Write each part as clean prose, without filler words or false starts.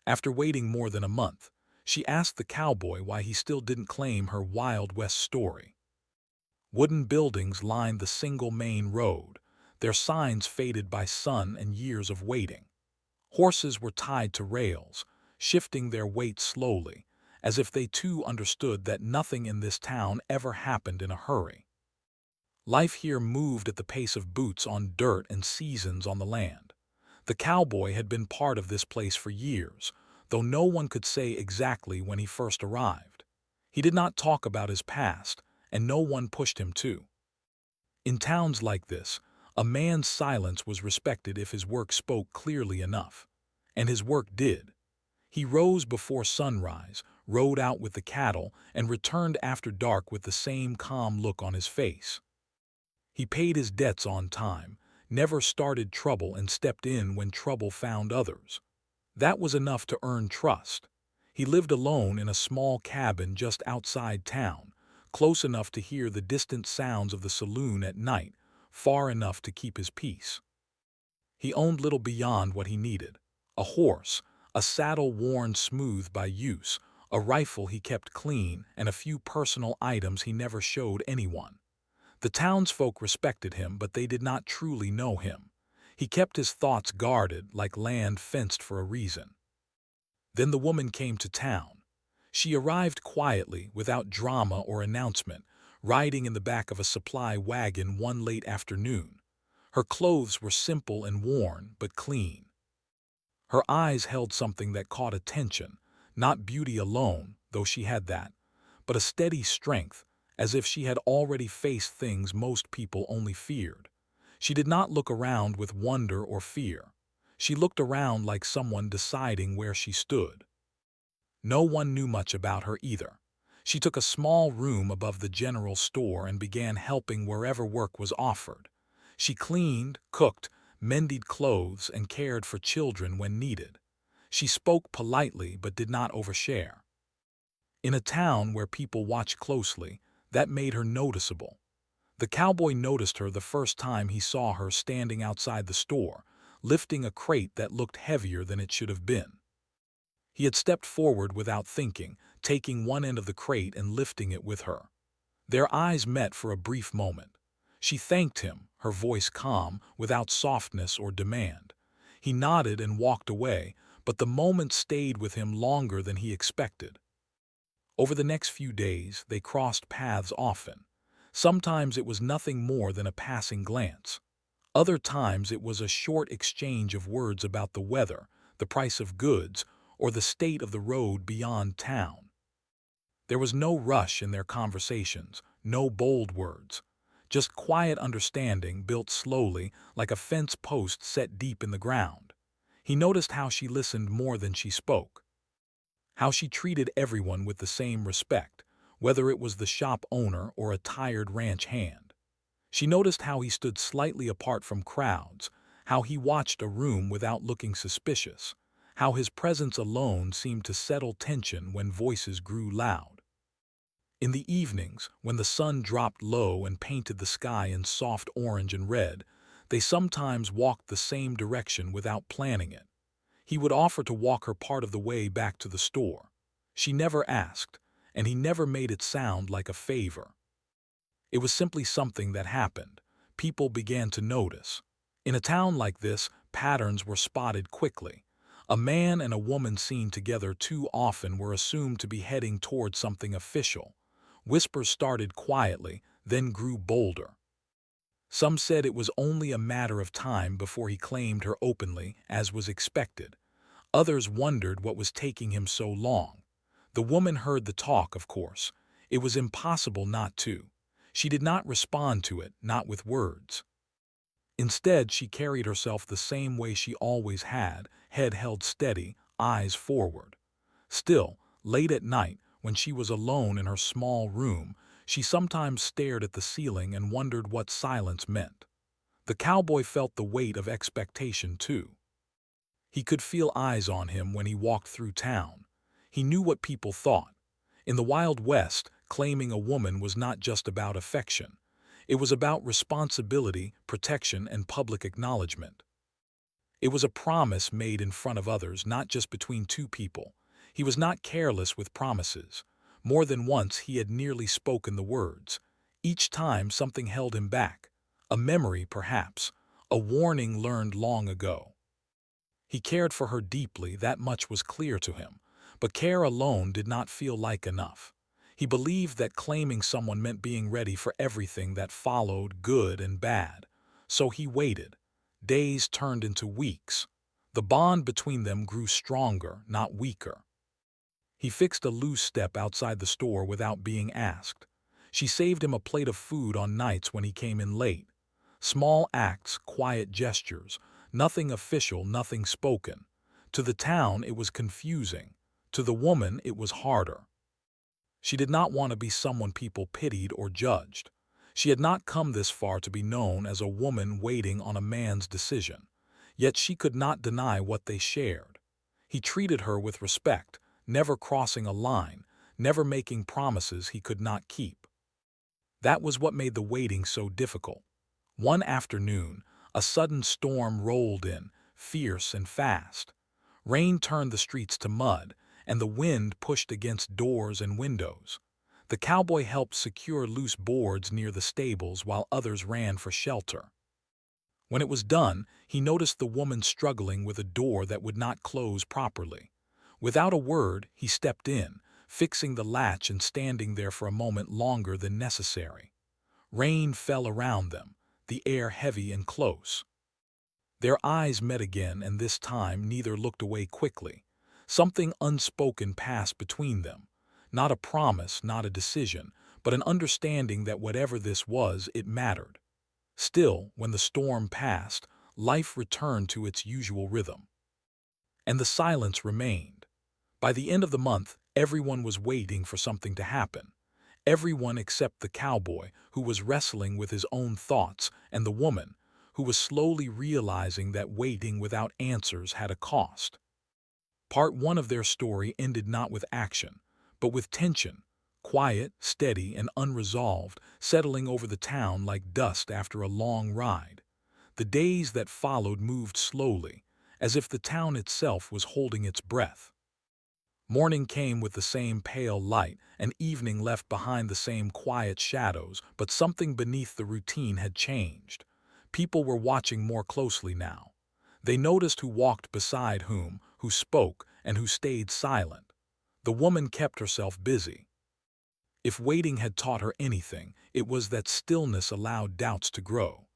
After waiting more than a month, she asked the cowboy why he still didn't claim her Wild West story. Wooden buildings lined the single main road, their signs faded by sun and years of waiting. Horses were tied to rails, shifting their weight slowly, as if they too understood that nothing in this town ever happened in a hurry. Life here moved at the pace of boots on dirt and seasons on the land. The cowboy had been part of this place for years, though no one could say exactly when he first arrived. He did not talk about his past, and no one pushed him to. In towns like this, a man's silence was respected if his work spoke clearly enough. And his work did. He rose before sunrise, rode out with the cattle, and returned after dark with the same calm look on his face. He paid his debts on time, never started trouble, and stepped in when trouble found others. That was enough to earn trust. He lived alone in a small cabin just outside town, close enough to hear the distant sounds of the saloon at night, far enough to keep his peace. He owned little beyond what he needed: a horse, a saddle worn smooth by use, a rifle he kept clean, and a few personal items he never showed anyone. The townsfolk respected him, but they did not truly know him. He kept his thoughts guarded, like land fenced for a reason. Then the woman came to town. She arrived quietly, without drama or announcement, riding in the back of a supply wagon one late afternoon. Her clothes were simple and worn, but clean. Her eyes held something that caught attention, not beauty alone, though she had that, but a steady strength, as if she had already faced things most people only feared. She did not look around with wonder or fear. She looked around like someone deciding where she stood. No one knew much about her either. She took a small room above the general store and began helping wherever work was offered. She cleaned, cooked, mended clothes, and cared for children when needed. She spoke politely but did not overshare. In a town where people watch closely, that made her noticeable. The cowboy noticed her the first time he saw her standing outside the store, lifting a crate that looked heavier than it should have been. He had stepped forward without thinking, taking one end of the crate and lifting it with her. Their eyes met for a brief moment. She thanked him, her voice calm, without softness or demand. He nodded and walked away, but the moment stayed with him longer than he expected. Over the next few days, they crossed paths often. Sometimes it was nothing more than a passing glance. Other times it was a short exchange of words about the weather, the price of goods, or the state of the road beyond town. There was no rush in their conversations, no bold words. Just quiet understanding built slowly, like a fence post set deep in the ground. He noticed how she listened more than she spoke, how she treated everyone with the same respect, whether it was the shop owner or a tired ranch hand. She noticed how he stood slightly apart from crowds, how he watched a room without looking suspicious, how his presence alone seemed to settle tension when voices grew loud. In the evenings, when the sun dropped low and painted the sky in soft orange and red, they sometimes walked the same direction without planning it. He would offer to walk her part of the way back to the store. She never asked, and he never made it sound like a favor. It was simply something that happened. People began to notice. In a town like this, patterns were spotted quickly. A man and a woman seen together too often were assumed to be heading toward something official. Whispers started quietly, then grew bolder. Some said it was only a matter of time before he claimed her openly, as was expected. Others wondered what was taking him so long. The woman heard the talk, of course. It was impossible not to. She did not respond to it, not with words. Instead, she carried herself the same way she always had, head held steady, eyes forward. Still, late at night, when she was alone in her small room, she sometimes stared at the ceiling and wondered what silence meant. The cowboy felt the weight of expectation too. He could feel eyes on him when he walked through town. He knew what people thought. In the Wild West, claiming a woman was not just about affection. It was about responsibility, protection, and public acknowledgement. It was a promise made in front of others, not just between two people. He was not careless with promises. More than once he had nearly spoken the words. Each time something held him back. A memory, perhaps. A warning learned long ago. He cared for her deeply, that much was clear to him. But care alone did not feel like enough. He believed that claiming someone meant being ready for everything that followed, good and bad. So he waited. Days turned into weeks. The bond between them grew stronger, not weaker. He fixed a loose step outside the store without being asked. She saved him a plate of food on nights when he came in late. Small acts, quiet gestures, nothing official, nothing spoken. To the town it was confusing. To the woman it was harder. She did not want to be someone people pitied or judged. She had not come this far to be known as a woman waiting on a man's decision. Yet she could not deny what they shared. He treated her with respect, never crossing a line, never making promises he could not keep. That was what made the waiting so difficult. One afternoon, a sudden storm rolled in, fierce and fast. Rain turned the streets to mud, and the wind pushed against doors and windows. The cowboy helped secure loose boards near the stables while others ran for shelter. When it was done, he noticed the woman struggling with a door that would not close properly. Without a word, he stepped in, fixing the latch and standing there for a moment longer than necessary. Rain fell around them, the air heavy and close. Their eyes met again, and this time neither looked away quickly. Something unspoken passed between them. Not a promise, not a decision, but an understanding that whatever this was, it mattered. Still, when the storm passed, life returned to its usual rhythm. And the silence remained. By the end of the month, everyone was waiting for something to happen. Everyone except the cowboy, who was wrestling with his own thoughts, and the woman, who was slowly realizing that waiting without answers had a cost. Part one of their story ended not with action, but with tension, quiet, steady, and unresolved, settling over the town like dust after a long ride. The days that followed moved slowly, as if the town itself was holding its breath. Morning came with the same pale light, and evening left behind the same quiet shadows, but something beneath the routine had changed. People were watching more closely now. They noticed who walked beside whom, who spoke, and who stayed silent. The woman kept herself busy. If waiting had taught her anything, it was that stillness allowed doubts to grow.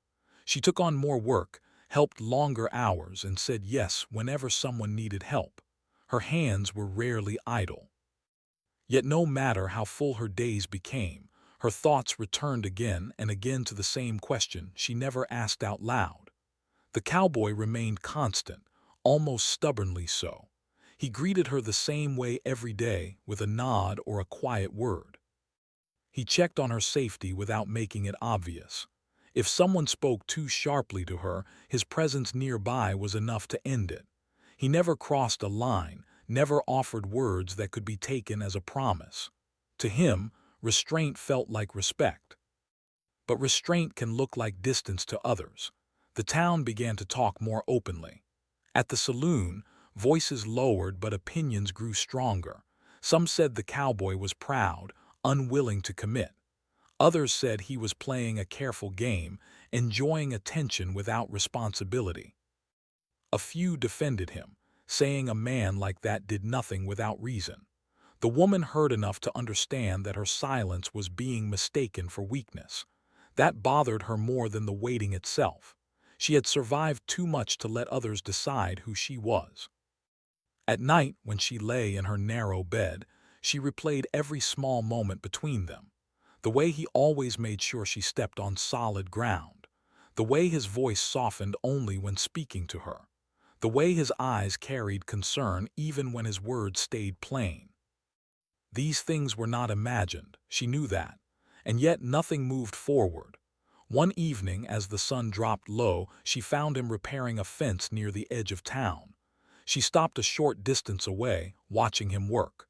She took on more work, helped longer hours, and said yes whenever someone needed help. Her hands were rarely idle. Yet no matter how full her days became, her thoughts returned again and again to the same question she never asked out loud. The cowboy remained constant, almost stubbornly so. He greeted her the same way every day, with a nod or a quiet word. He checked on her safety without making it obvious. If someone spoke too sharply to her, his presence nearby was enough to end it. He never crossed a line, never offered words that could be taken as a promise. To him, restraint felt like respect. But restraint can look like distance to others. The town began to talk more openly. At the saloon, voices lowered but opinions grew stronger. Some said the cowboy was proud, unwilling to commit. Others said he was playing a careful game, enjoying attention without responsibility. A few defended him, saying a man like that did nothing without reason. The woman heard enough to understand that her silence was being mistaken for weakness. That bothered her more than the waiting itself. She had survived too much to let others decide who she was. At night, when she lay in her narrow bed, she replayed every small moment between them. The way he always made sure she stepped on solid ground. The way his voice softened only when speaking to her. The way his eyes carried concern even when his words stayed plain. These things were not imagined, she knew that, and yet nothing moved forward. One evening, as the sun dropped low, she found him repairing a fence near the edge of town. She stopped a short distance away, watching him work.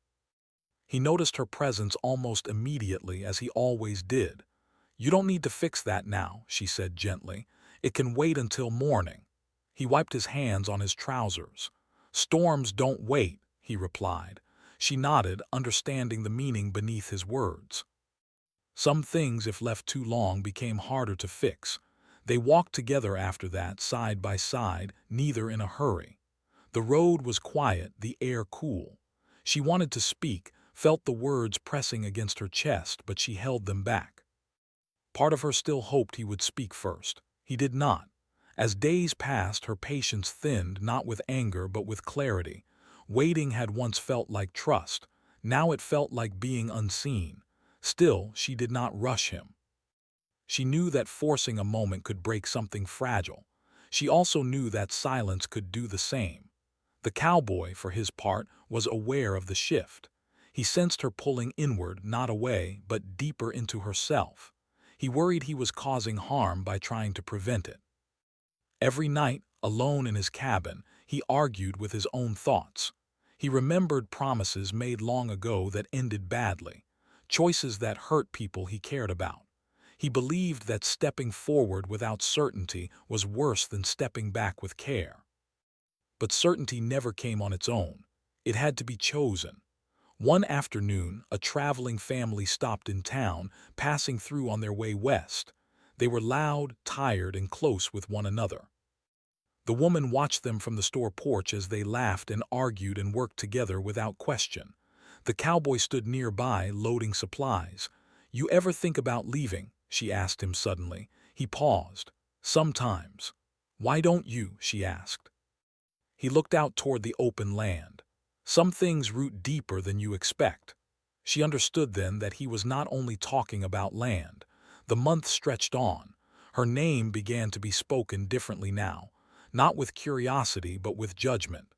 He noticed her presence almost immediately, as he always did. "You don't need to fix that now," she said gently. "It can wait until morning." He wiped his hands on his trousers. "Storms don't wait," he replied. She nodded, understanding the meaning beneath his words. Some things, if left too long, became harder to fix. They walked together after that, side by side, neither in a hurry. The road was quiet, the air cool. She wanted to speak, felt the words pressing against her chest, but she held them back. Part of her still hoped he would speak first. He did not. As days passed, her patience thinned, not with anger but with clarity. Waiting had once felt like trust. Now it felt like being unseen. Still, she did not rush him. She knew that forcing a moment could break something fragile. She also knew that silence could do the same. The cowboy, for his part, was aware of the shift. He sensed her pulling inward, not away, but deeper into herself. He worried he was causing harm by trying to prevent it. Every night, alone in his cabin, he argued with his own thoughts. He remembered promises made long ago that ended badly, choices that hurt people he cared about. He believed that stepping forward without certainty was worse than stepping back with care. But certainty never came on its own. It had to be chosen. One afternoon, a traveling family stopped in town, passing through on their way west. They were loud, tired, and close with one another. The woman watched them from the store porch as they laughed and argued and worked together without question. The cowboy stood nearby, loading supplies. "You ever think about leaving?" she asked him suddenly. He paused. "Sometimes." "Why don't you?" she asked. He looked out toward the open land. "Some things root deeper than you expect." She understood then that he was not only talking about land. The months stretched on. Her name began to be spoken differently now, not with curiosity but with judgment.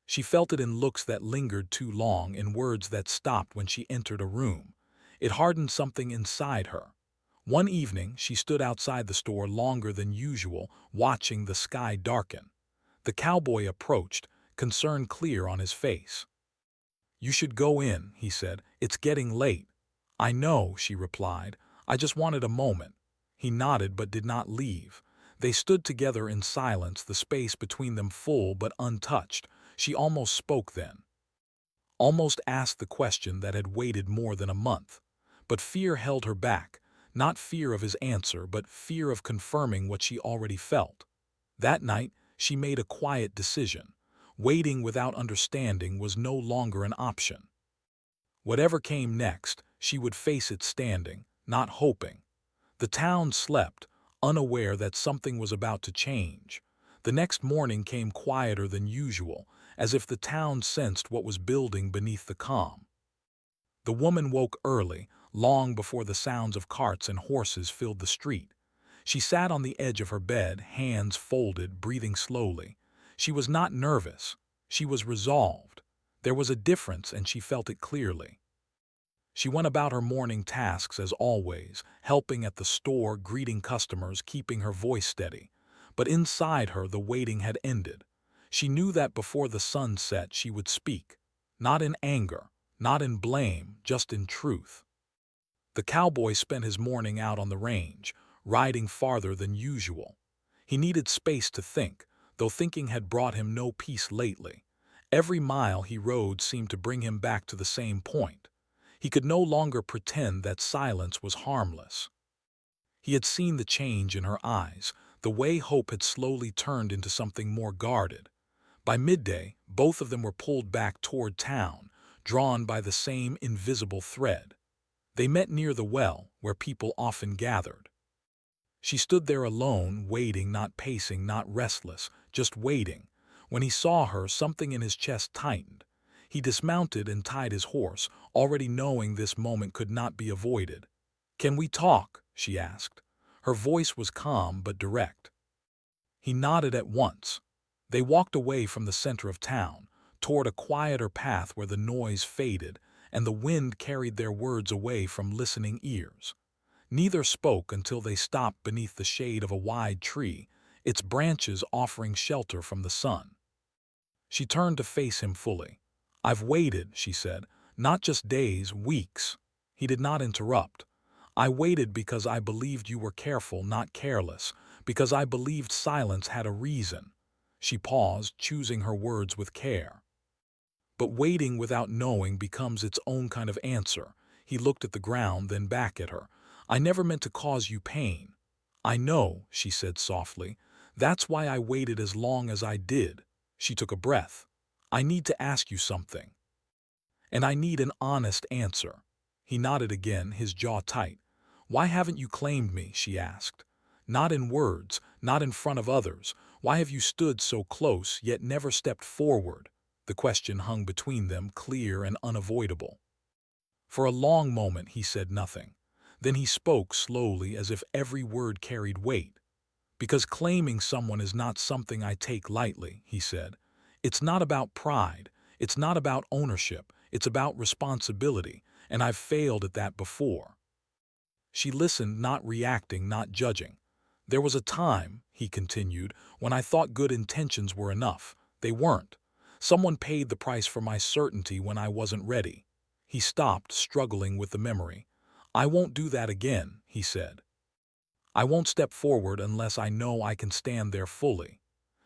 She felt it in looks that lingered too long, in words that stopped when she entered a room. It hardened something inside her. One evening, she stood outside the store longer than usual, watching the sky darken. The cowboy approached, concern clear on his face. "You should go in," he said. "It's getting late." "I know," she replied. "I just wanted a moment." He nodded but did not leave. They stood together in silence, the space between them full but untouched. She almost spoke then. Almost asked the question that had waited more than a month. But fear held her back. Not fear of his answer, but fear of confirming what she already felt. That night, she made a quiet decision. Waiting without understanding was no longer an option. Whatever came next, she would face it standing, not hoping. The town slept, unaware that something was about to change. The next morning came quieter than usual, as if the town sensed what was building beneath the calm. The woman woke early, long before the sounds of carts and horses filled the street. She sat on the edge of her bed, hands folded, breathing slowly. She was not nervous. She was resolved. There was a difference, and she felt it clearly. She went about her morning tasks as always, helping at the store, greeting customers, keeping her voice steady. But inside her, the waiting had ended. She knew that before the sun set, she would speak. Not in anger, not in blame, just in truth. The cowboy spent his morning out on the range, riding farther than usual. He needed space to think, though thinking had brought him no peace lately. Every mile he rode seemed to bring him back to the same point. He could no longer pretend that silence was harmless. He had seen the change in her eyes, the way hope had slowly turned into something more guarded. By midday, both of them were pulled back toward town, drawn by the same invisible thread. They met near the well, where people often gathered. She stood there alone, waiting, not pacing, not restless, just waiting. When he saw her, something in his chest tightened. He dismounted and tied his horse, already knowing this moment could not be avoided. "Can we talk?" she asked. Her voice was calm but direct. He nodded at once. They walked away from the center of town, toward a quieter path where the noise faded, and the wind carried their words away from listening ears. Neither spoke until they stopped beneath the shade of a wide tree, its branches offering shelter from the sun. She turned to face him fully. "I've waited," she said, "not just days, weeks." He did not interrupt. "I waited because I believed you were careful, not careless, Because I believed silence had a reason. She paused, choosing her words with care. But waiting without knowing becomes its own kind of answer. He looked at the ground, then back at her. I never meant to cause you pain. I know, she said softly. That's why I waited as long as I did. She took a breath. I need to ask you something. And I need an honest answer. He nodded again, his jaw tight. Why haven't you claimed me? She asked. Not in words, not in front of others. Why have you stood so close, yet never stepped forward? The question hung between them, clear and unavoidable. For a long moment he said nothing. Then he spoke slowly, as if every word carried weight. Because claiming someone is not something I take lightly, he said. It's not about pride. It's not about ownership. It's about responsibility, and I've failed at that before. She listened, not reacting, not judging. There was a time, he continued, when I thought good intentions were enough. They weren't. Someone paid the price for my certainty when I wasn't ready. He stopped, struggling with the memory. I won't do that again, he said. I won't step forward unless I know I can stand there fully.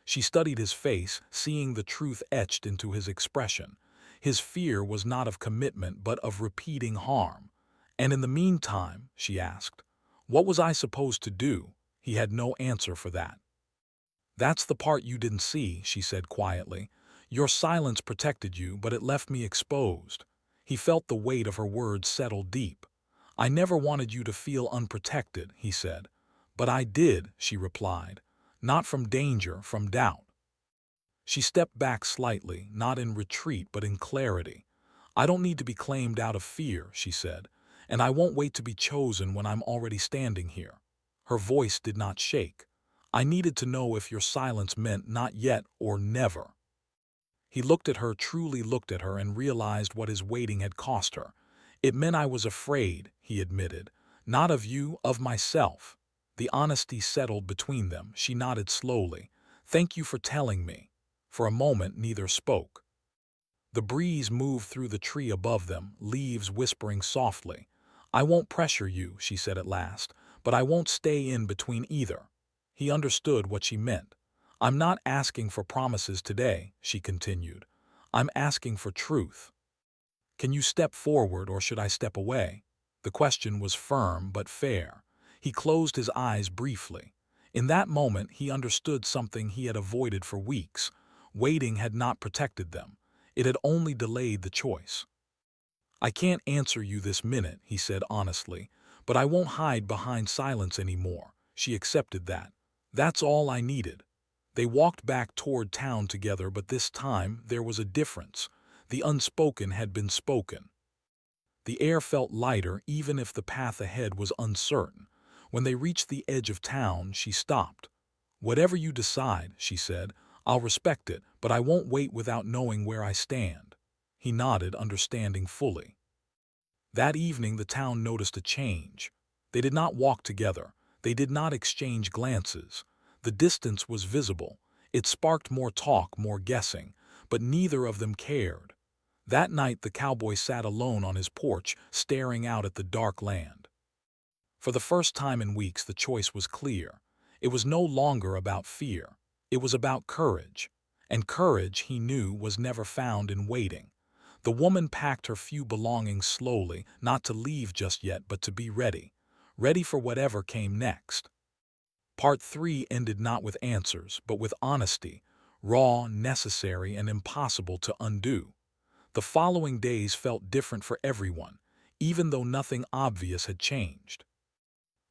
She studied his face, seeing the truth etched into his expression. His fear was not of commitment, but of repeating harm. And in the meantime, she asked, what was I supposed to do? He had no answer for that. That's the part you didn't see, she said quietly. Your silence protected you, but it left me exposed. He felt the weight of her words settle deep. I never wanted you to feel unprotected, he said. But I did, she replied. Not from danger, from doubt. She stepped back slightly, not in retreat but in clarity. I don't need to be claimed out of fear, she said, and I won't wait to be chosen when I'm already standing here. Her voice did not shake. I needed to know if your silence meant not yet or never. He looked at her, truly looked at her, and realized what his waiting had cost her. It meant I was afraid, he admitted. Not of you, of myself. The honesty settled between them. She nodded slowly. Thank you for telling me. For a moment, neither spoke. The breeze moved through the tree above them, leaves whispering softly. I won't pressure you, she said at last, but I won't stay in between either. He understood what she meant. I'm not asking for promises today, she continued. I'm asking for truth. Can you step forward or should I step away? The question was firm but fair. He closed his eyes briefly. In that moment, he understood something he had avoided for weeks. Waiting had not protected them. It had only delayed the choice. I can't answer you this minute, he said honestly, but I won't hide behind silence anymore. She accepted that. That's all I needed. They walked back toward town together, but this time there was a difference. The unspoken had been spoken. The air felt lighter, even if the path ahead was uncertain. When they reached the edge of town, she stopped. Whatever you decide, she said, I'll respect it, but I won't wait without knowing where I stand. He nodded, understanding fully. That evening the town noticed a change. They did not walk together. They did not exchange glances. The distance was visible. It sparked more talk, more guessing, but neither of them cared. That night the cowboy sat alone on his porch, staring out at the dark land. For the first time in weeks the choice was clear. It was no longer about fear. It was about courage. And courage, he knew, was never found in waiting. The woman packed her few belongings slowly, not to leave just yet, but to be ready. Ready for whatever came next. Part 3 ended not with answers, but with honesty, raw, necessary, and impossible to undo. The following days felt different for everyone, even though nothing obvious had changed.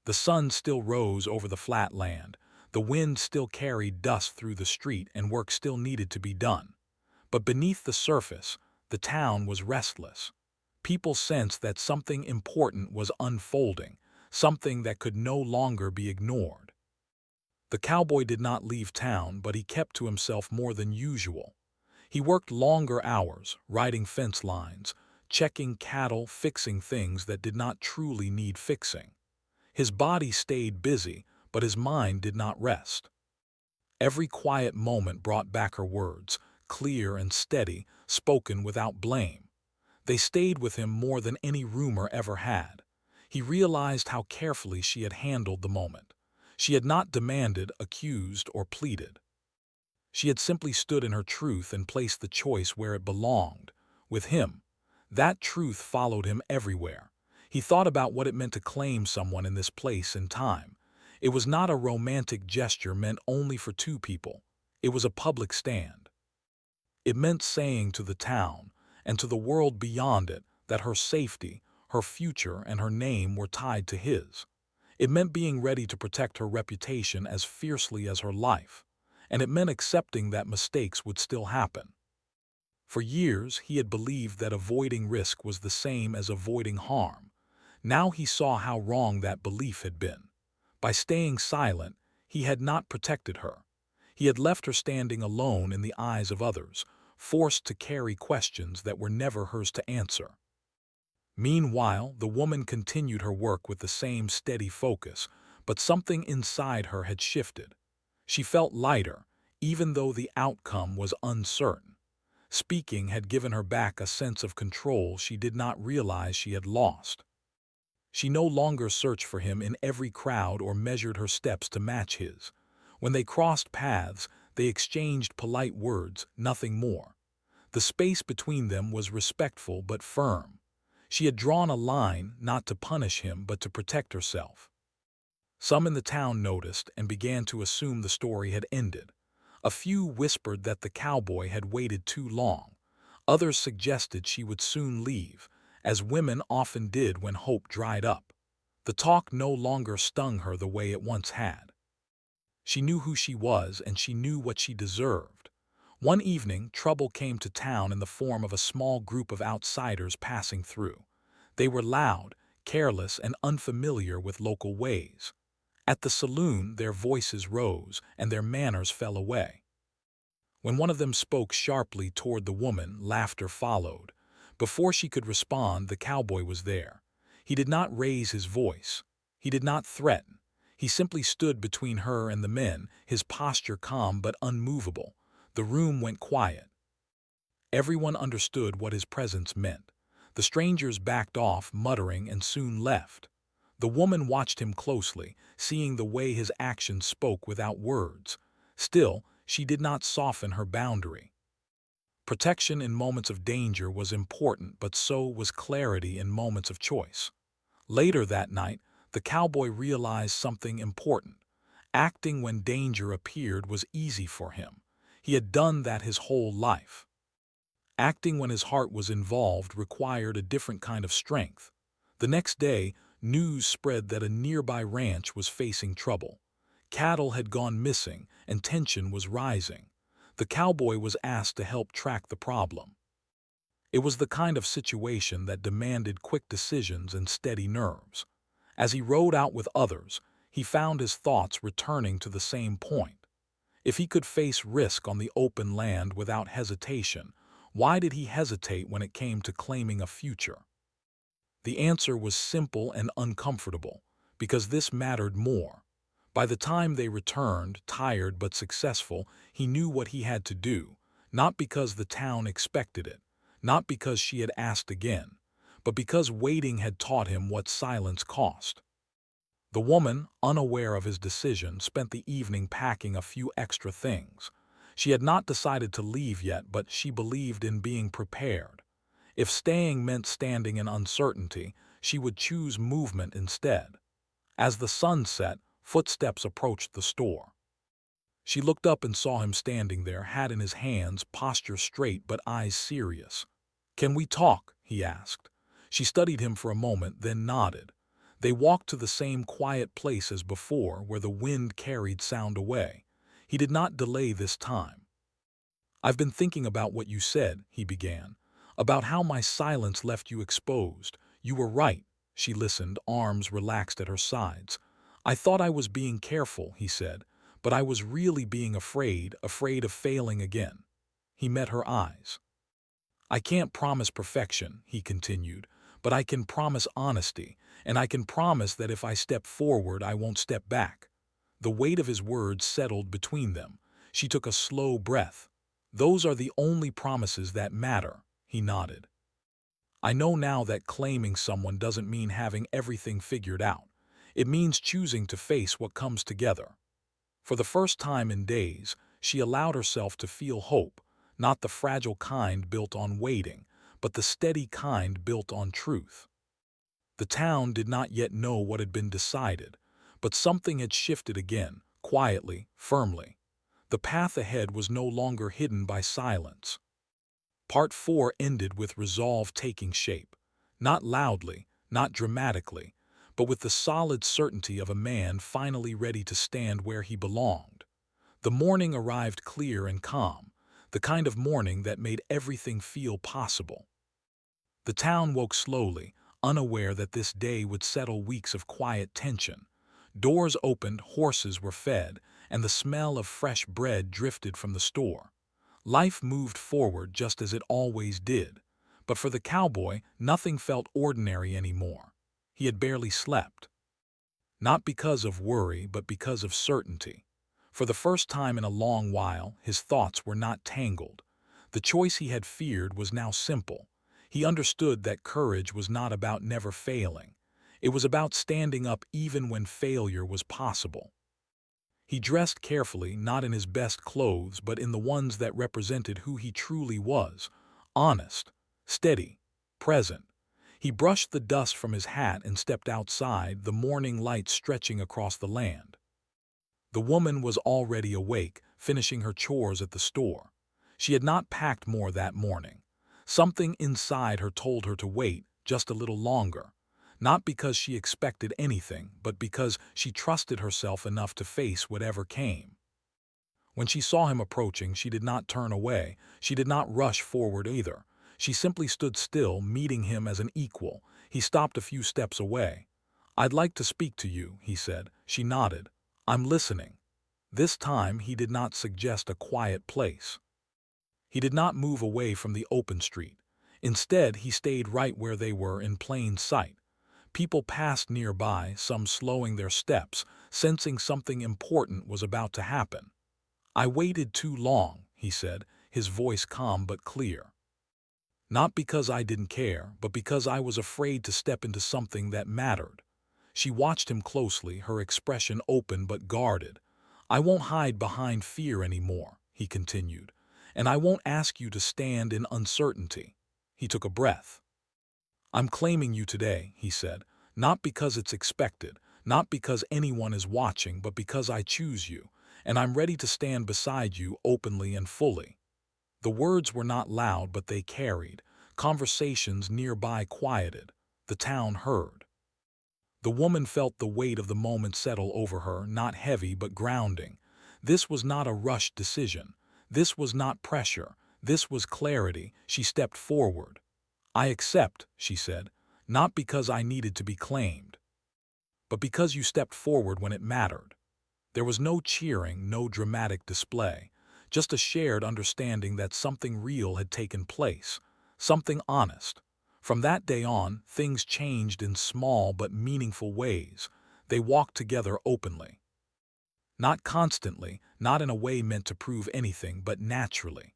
The sun still rose over the flat land, the wind still carried dust through the street, and work still needed to be done. But beneath the surface, the town was restless. People sensed that something important was unfolding, something that could no longer be ignored. The cowboy did not leave town, but he kept to himself more than usual. He worked longer hours, riding fence lines, checking cattle, fixing things that did not truly need fixing. His body stayed busy, but his mind did not rest. Every quiet moment brought back her words, clear and steady, spoken without blame. They stayed with him more than any rumor ever had. He realized how carefully she had handled the moment. She had not demanded, accused, or pleaded. She had simply stood in her truth and placed the choice where it belonged, with him. That truth followed him everywhere. He thought about what it meant to claim someone in this place and time. It was not a romantic gesture meant only for two people. It was a public stand. It meant saying to the town, and to the world beyond it, that her safety, her future, and her name were tied to his. It meant being ready to protect her reputation as fiercely as her life, and it meant accepting that mistakes would still happen. For years, he had believed that avoiding risk was the same as avoiding harm. Now he saw how wrong that belief had been. By staying silent, he had not protected her. He had left her standing alone in the eyes of others, forced to carry questions that were never hers to answer. Meanwhile, the woman continued her work with the same steady focus, but something inside her had shifted. She felt lighter, even though the outcome was uncertain. Speaking had given her back a sense of control she did not realize she had lost. She no longer searched for him in every crowd or measured her steps to match his. When they crossed paths, they exchanged polite words, nothing more. The space between them was respectful but firm. She had drawn a line not to punish him but to protect herself. Some in the town noticed and began to assume the story had ended. A few whispered that the cowboy had waited too long. Others suggested she would soon leave, as women often did when hope dried up. The talk no longer stung her the way it once had. She knew who she was and she knew what she deserved. One evening, trouble came to town in the form of a small group of outsiders passing through. They were loud, careless, and unfamiliar with local ways. At the saloon, their voices rose and their manners fell away. When one of them spoke sharply toward the woman, laughter followed. Before she could respond, the cowboy was there. He did not raise his voice. He did not threaten. He simply stood between her and the men, his posture calm but unmovable. The room went quiet. Everyone understood what his presence meant. The strangers backed off, muttering, and soon left. The woman watched him closely, seeing the way his actions spoke without words. Still, she did not soften her boundary. Protection in moments of danger was important, but so was clarity in moments of choice. Later that night, the cowboy realized something important. Acting when danger appeared was easy for him. He had done that his whole life. Acting when his heart was involved required a different kind of strength. The next day, news spread that a nearby ranch was facing trouble. Cattle had gone missing, and tension was rising. The cowboy was asked to help track the problem. It was the kind of situation that demanded quick decisions and steady nerves. As he rode out with others, he found his thoughts returning to the same point. If he could face risk on the open land without hesitation, why did he hesitate when it came to claiming a future? The answer was simple and uncomfortable, because this mattered more. By the time they returned, tired but successful, he knew what he had to do, not because the town expected it, not because she had asked again, but because waiting had taught him what silence cost. The woman, unaware of his decision, spent the evening packing a few extra things. She had not decided to leave yet, but she believed in being prepared. If staying meant standing in uncertainty, she would choose movement instead. As the sun set, footsteps approached the store. She looked up and saw him standing there, hat in his hands, posture straight but eyes serious. "Can we talk?" he asked. She studied him for a moment, then nodded. They walked to the same quiet place as before, where the wind carried sound away. He did not delay this time. "I've been thinking about what you said," he began, "about how my silence left you exposed. You were right." She listened, arms relaxed at her sides. "I thought I was being careful," he said, "but I was really being afraid of failing again." He met her eyes. "I can't promise perfection," he continued, "but I can promise honesty, and I can promise that if I step forward, I won't step back." The weight of his words settled between them. She took a slow breath. "Those are the only promises that matter," he nodded. "I know now that claiming someone doesn't mean having everything figured out. It means choosing to face what comes together. For the first time in days, she allowed herself to feel hope, not the fragile kind built on waiting, but the steady kind built on truth. The town did not yet know what had been decided, but something had shifted again, quietly, firmly. The path ahead was no longer hidden by silence. Part 4 ended with resolve taking shape, not loudly, not dramatically, but with the solid certainty of a man finally ready to stand where he belonged. The morning arrived clear and calm, the kind of morning that made everything feel possible. The town woke slowly, unaware that this day would settle weeks of quiet tension. Doors opened, horses were fed, and the smell of fresh bread drifted from the store. Life moved forward just as it always did. But for the cowboy, nothing felt ordinary anymore. He had barely slept. Not because of worry, but because of certainty. For the first time in a long while, his thoughts were not tangled. The choice he had feared was now simple. He understood that courage was not about never failing. It was about standing up even when failure was possible. He dressed carefully, not in his best clothes, but in the ones that represented who he truly was: honest, steady, present. He brushed the dust from his hat and stepped outside, the morning light stretching across the land. The woman was already awake, finishing her chores at the store. She had not packed more that morning. Something inside her told her to wait just a little longer. Not because she expected anything, but because she trusted herself enough to face whatever came. When she saw him approaching, she did not turn away. She did not rush forward either. She simply stood still, meeting him as an equal. He stopped a few steps away. "I'd like to speak to you," he said. She nodded. "I'm listening." This time he did not suggest a quiet place. He did not move away from the open street. Instead, he stayed right where they were, in plain sight. People passed nearby, some slowing their steps, sensing something important was about to happen. "I waited too long," he said, his voice calm but clear. "Not because I didn't care, but because I was afraid to step into something that mattered." She watched him closely, her expression open but guarded. "I won't hide behind fear anymore," he continued, "and I won't ask you to stand in uncertainty." He took a breath. "I'm claiming you today," he said, "not because it's expected, not because anyone is watching, but because I choose you, and I'm ready to stand beside you openly and fully." The words were not loud, but they carried. Conversations nearby quieted. The town heard. The woman felt the weight of the moment settle over her, not heavy but grounding. This was not a rushed decision. This was not pressure. This was clarity. She stepped forward. "I accept," she said, "not because I needed to be claimed, but because you stepped forward when it mattered." There was no cheering, no dramatic display, just a shared understanding that something real had taken place, something honest. From that day on, things changed in small but meaningful ways. They walked together openly. Not constantly, not in a way meant to prove anything, but naturally.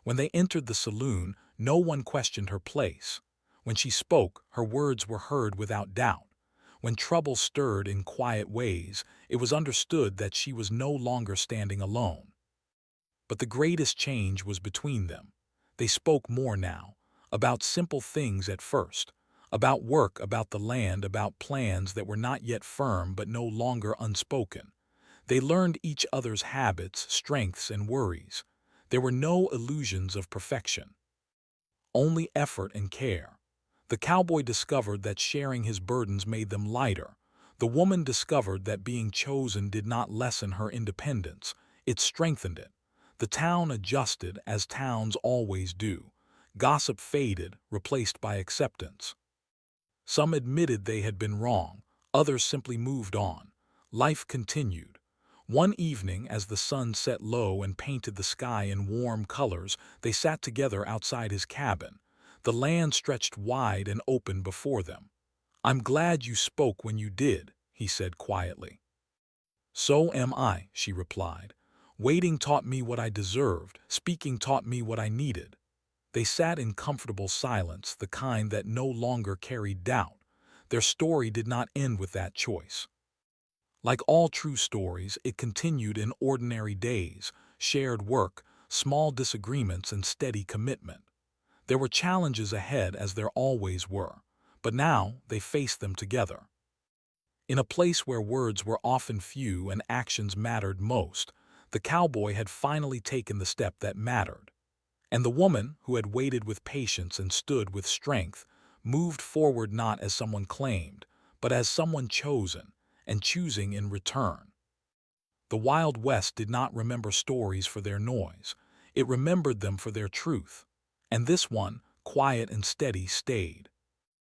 When they entered the saloon, no one questioned her place. When she spoke, her words were heard without doubt. When trouble stirred in quiet ways, it was understood that she was no longer standing alone. But the greatest change was between them. They spoke more now, about simple things at first, about work, about the land, about plans that were not yet firm but no longer unspoken. They learned each other's habits, strengths, and worries. There were no illusions of perfection, only effort and care. The cowboy discovered that sharing his burdens made them lighter. The woman discovered that being chosen did not lessen her independence, it strengthened it. The town adjusted, as towns always do. Gossip faded, replaced by acceptance. Some admitted they had been wrong, others simply moved on. Life continued. One evening, as the sun set low and painted the sky in warm colors, they sat together outside his cabin. The land stretched wide and open before them. "I'm glad you spoke when you did," he said quietly. "So am I," she replied. "Waiting taught me what I deserved, speaking taught me what I needed." They sat in comfortable silence, the kind that no longer carried doubt. Their story did not end with that choice. Like all true stories, it continued in ordinary days, shared work, small disagreements, and steady commitment. There were challenges ahead as there always were, but now they faced them together. In a place where words were often few and actions mattered most, the cowboy had finally taken the step that mattered. And the woman, who had waited with patience and stood with strength, moved forward not as someone claimed, but as someone chosen, and choosing in return. The Wild West did not remember stories for their noise. It remembered them for their truth. And this one, quiet and steady, stayed.